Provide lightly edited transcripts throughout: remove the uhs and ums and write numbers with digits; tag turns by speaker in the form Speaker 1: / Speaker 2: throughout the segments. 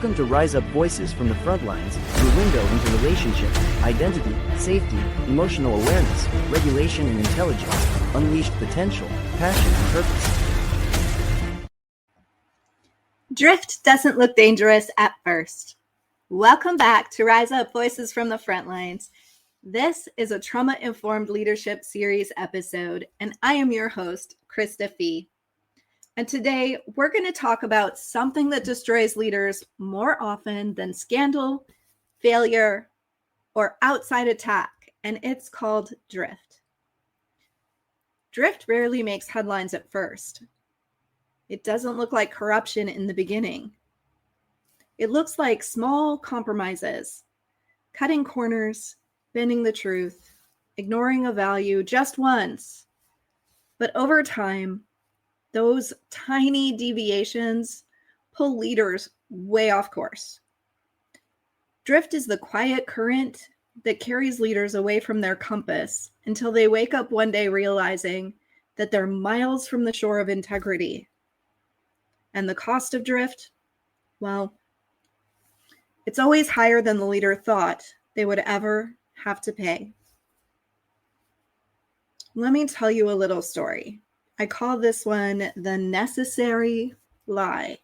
Speaker 1: Welcome to Rise Up Voices from the Frontlines, your window into relationship, identity, safety, emotional awareness, regulation and intelligence, unleashed potential, passion and purpose.
Speaker 2: Drift doesn't look dangerous at first. Welcome back to Rise Up Voices from the Frontlines. This is a trauma-informed leadership series episode, and I am your host, Krista Fee. And today, we're going to talk about something that destroys leaders more often than scandal, failure, or outside attack, and it's called drift. Drift rarely makes headlines at first. It doesn't look like corruption in the beginning. It looks like small compromises, cutting corners, bending the truth, ignoring a value just once. But over time, those tiny deviations pull leaders way off course. Drift is the quiet current that carries leaders away from their compass until they wake up one day realizing that they're miles from the shore of integrity. And the cost of drift? Well, it's always higher than the leader thought they would ever have to pay. Let me tell you a little story. I call this one the necessary lie.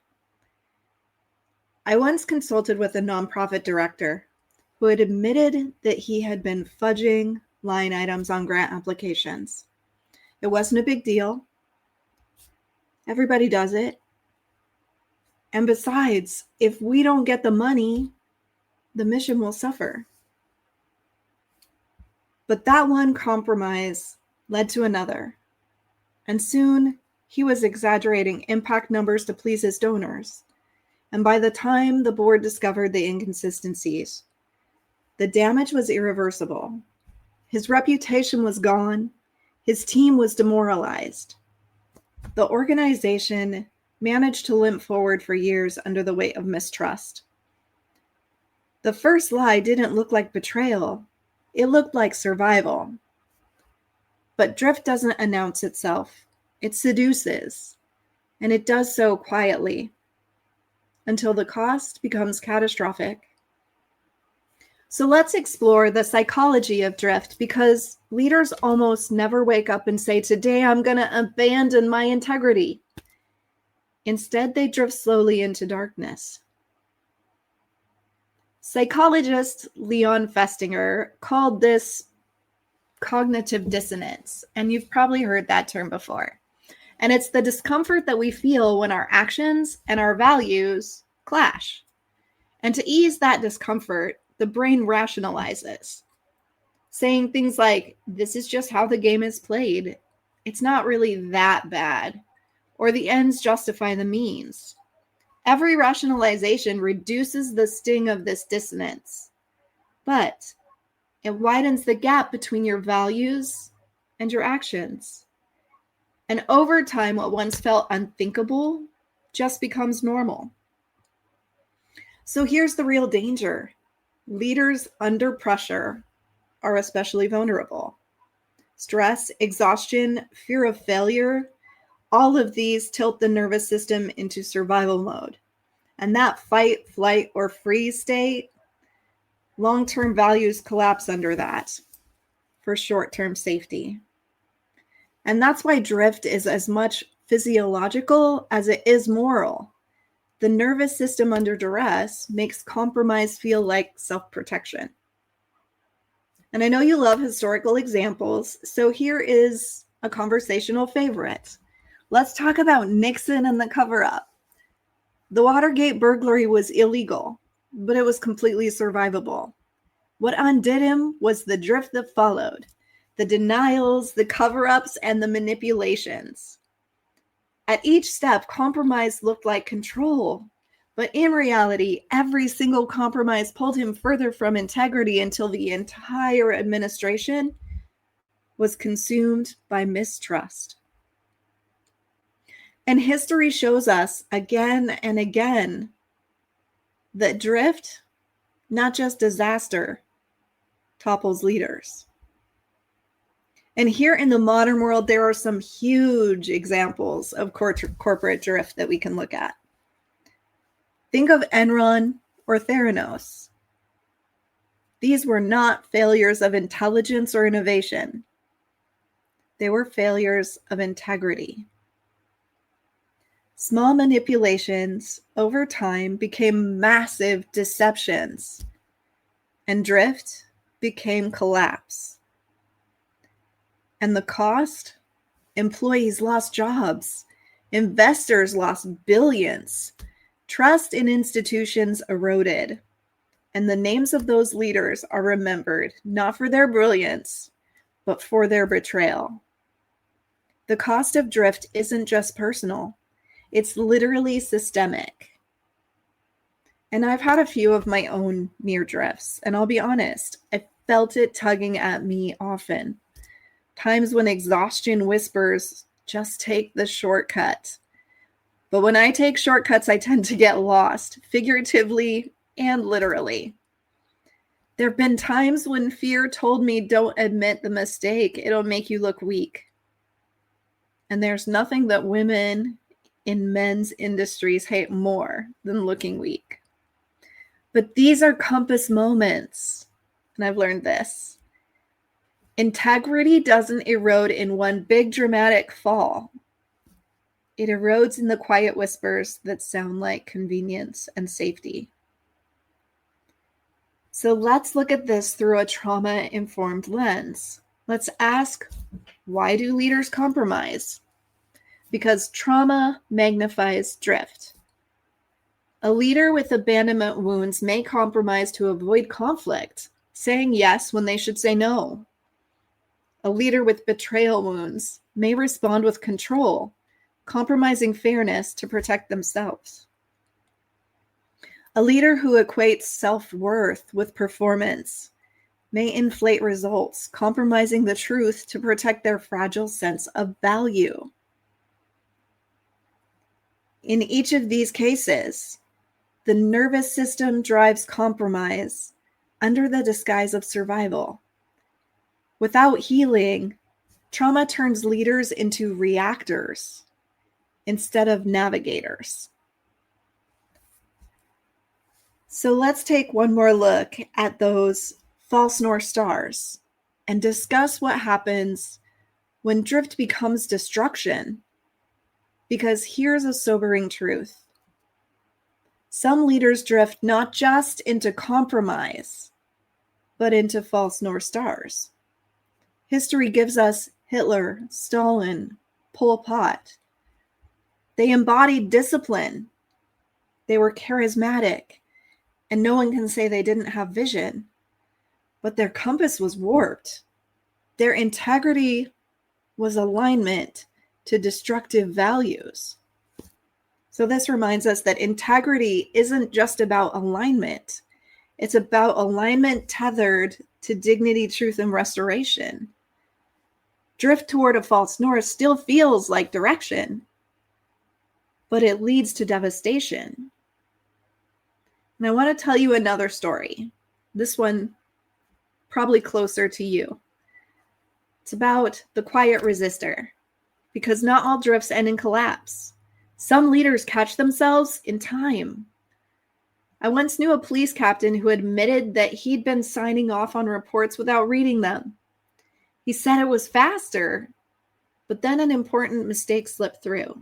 Speaker 2: I once consulted with a nonprofit director who had admitted that he had been fudging line items on grant applications. It wasn't a big deal. Everybody does it. And besides, if we don't get the money, the mission will suffer. But that one compromise led to another. And soon, he was exaggerating impact numbers to please his donors. And by the time the board discovered the inconsistencies, the damage was irreversible. His reputation was gone. His team was demoralized. The organization managed to limp forward for years under the weight of mistrust. The first lie didn't look like betrayal. It looked like survival. But drift doesn't announce itself. It seduces, and it does so quietly until the cost becomes catastrophic. So let's explore the psychology of drift, because leaders almost never wake up and say, "Today I'm going to abandon my integrity." Instead, they drift slowly into darkness. Psychologist Leon Festinger called this cognitive dissonance, and you've probably heard that term before. And it's the discomfort that we feel when our actions and our values clash. And to ease that discomfort, the brain rationalizes, saying things like, "This is just how the game is played. It's not really that bad," or "the ends justify the means." Every rationalization reduces the sting of this dissonance, but it widens the gap between your values and your actions. And over time, what once felt unthinkable just becomes normal. So here's the real danger. Leaders under pressure are especially vulnerable. Stress, exhaustion, fear of failure, all of these tilt the nervous system into survival mode. And that fight, flight, or freeze state, long-term values collapse under that for short-term safety. And that's why drift is as much physiological as it is moral. The nervous system under duress makes compromise feel like self-protection. And I know you love historical examples, so here is a conversational favorite. Let's talk about Nixon and the cover-up. The Watergate burglary was illegal, but it was completely survivable. What undid him was the drift that followed, the denials, the cover-ups, and the manipulations. At each step, compromise looked like control, but in reality, every single compromise pulled him further from integrity until the entire administration was consumed by mistrust. And history shows us again and again that drift, not just disaster, topples leaders. And here in the modern world, there are some huge examples of corporate drift that we can look at. Think of Enron or Theranos. These were not failures of intelligence or innovation. They were failures of integrity. Small manipulations over time became massive deceptions, and drift became collapse. And the cost? Employees lost jobs. Investors lost billions. Trust in institutions eroded. And the names of those leaders are remembered not for their brilliance, but for their betrayal. The cost of drift isn't just personal. It's literally systemic. And I've had a few of my own near drifts, and I'll be honest, I felt it tugging at me often. Times when exhaustion whispers, just take the shortcut. But when I take shortcuts, I tend to get lost, figuratively and literally. There have been times when fear told me, don't admit the mistake, it'll make you look weak. And there's nothing that women in men's industries hate more than looking weak. But these are compass moments, and I've learned this. Integrity doesn't erode in one big dramatic fall. It erodes in the quiet whispers that sound like convenience and safety. So let's look at this through a trauma-informed lens. Let's ask, why do leaders compromise? Because trauma magnifies drift. A leader with abandonment wounds may compromise to avoid conflict, saying yes when they should say no. A leader with betrayal wounds may respond with control, compromising fairness to protect themselves. A leader who equates self-worth with performance may inflate results, compromising the truth to protect their fragile sense of value. In each of these cases, the nervous system drives compromise under the disguise of survival. Without healing, trauma turns leaders into reactors instead of navigators. So let's take one more look at those false North Stars and discuss what happens when drift becomes destruction. Because here's a sobering truth. Some leaders drift not just into compromise, but into false North Stars. History gives us Hitler, Stalin, Pol Pot. They embodied discipline. They were charismatic, and no one can say they didn't have vision. But their compass was warped. Their integrity was alignment to destructive values. So this reminds us that integrity isn't just about alignment. It's about alignment tethered to dignity, truth, and restoration. Drift toward a false north still feels like direction, but it leads to devastation. And I want to tell you another story. This one probably closer to you. It's about the quiet resistor, because not all drifts end in collapse. Some leaders catch themselves in time. I once knew a police captain who admitted that he'd been signing off on reports without reading them. He said it was faster, but then an important mistake slipped through.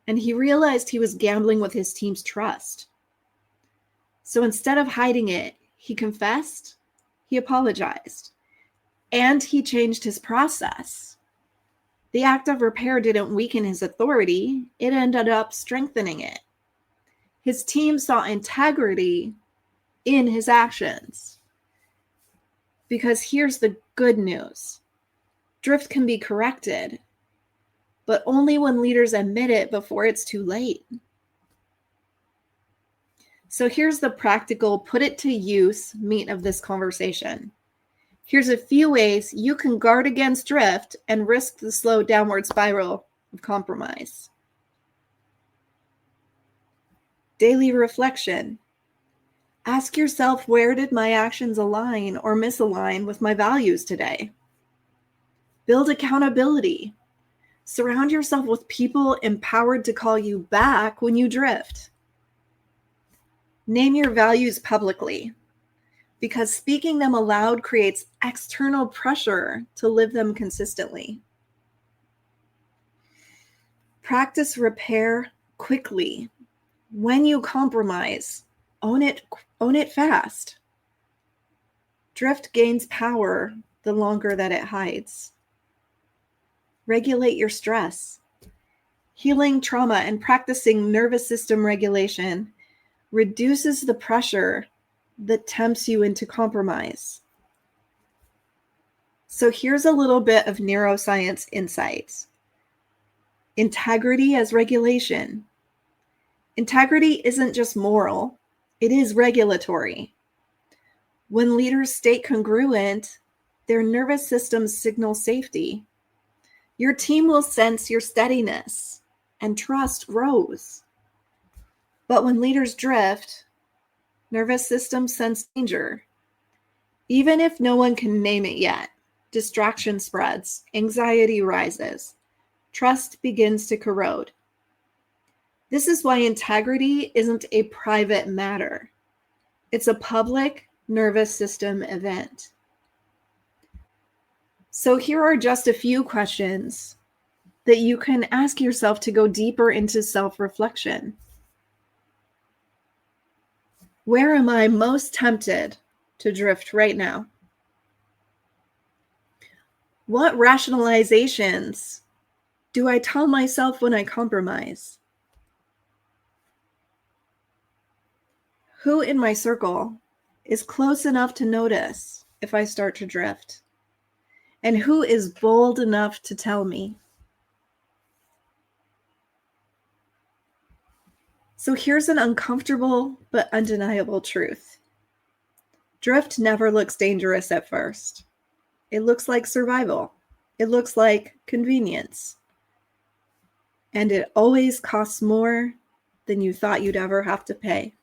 Speaker 2: And he realized he was gambling with his team's trust. So instead of hiding it, he confessed, he apologized, and he changed his process. The act of repair didn't weaken his authority, it ended up strengthening it. His team saw integrity in his actions. Because here's the good news. Drift can be corrected, but only when leaders admit it before it's too late. So here's the practical, put it to use meat of this conversation. Here's a few ways you can guard against drift and risk the slow downward spiral of compromise. Daily reflection. Ask yourself, where did my actions align or misalign with my values today? Build accountability. Surround yourself with people empowered to call you back when you drift. Name your values publicly, because speaking them aloud creates external pressure to live them consistently. Practice repair quickly. When you compromise, own it fast. Drift gains power the longer that it hides. Regulate your stress. Healing trauma and practicing nervous system regulation reduces the pressure that tempts you into compromise. So here's a little bit of neuroscience insights. Integrity as regulation. Integrity isn't just moral, it is regulatory. When leaders stay congruent, their nervous systems signal safety. Your team will sense your steadiness, and trust grows. But when leaders drift, nervous systems sense danger. Even if no one can name it yet, distraction spreads, anxiety rises, trust begins to corrode. This is why integrity isn't a private matter. It's a public nervous system event. So here are just a few questions that you can ask yourself to go deeper into self-reflection. Where am I most tempted to drift right now? What rationalizations do I tell myself when I compromise? Who in my circle is close enough to notice if I start to drift? And who is bold enough to tell me? So here's an uncomfortable but undeniable truth. Drift never looks dangerous at first. It looks like survival. It looks like convenience. And it always costs more than you thought you'd ever have to pay.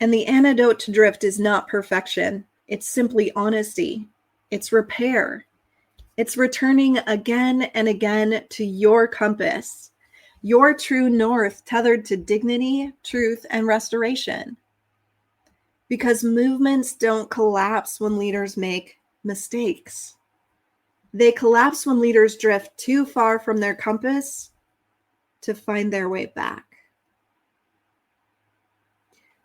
Speaker 2: And the antidote to drift is not perfection. It's simply honesty. It's repair. It's returning again and again to your compass, your true north tethered to dignity, truth, and restoration. Because movements don't collapse when leaders make mistakes. They collapse when leaders drift too far from their compass to find their way back.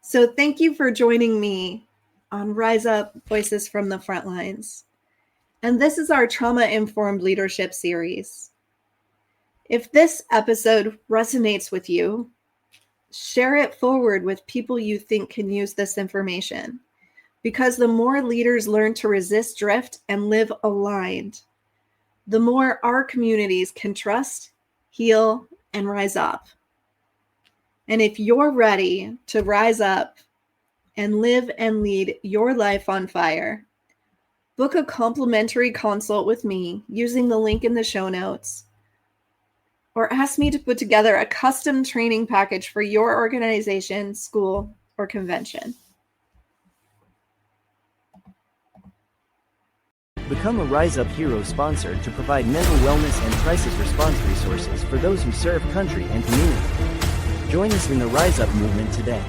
Speaker 2: So thank you for joining me on Rise Up Voices from the Front Lines. And this is our trauma-informed leadership series. If this episode resonates with you, share it forward with people you think can use this information. Because the more leaders learn to resist drift and live aligned, the more our communities can trust, heal, and rise up. And if you're ready to rise up and live and lead your life on fire, book a complimentary consult with me using the link in the show notes, or ask me to put together a custom training package for your organization, school, or convention.
Speaker 1: Become a Rise Up Hero sponsor to provide mental wellness and crisis response resources for those who serve country and community. Join us in the Rise Up movement today.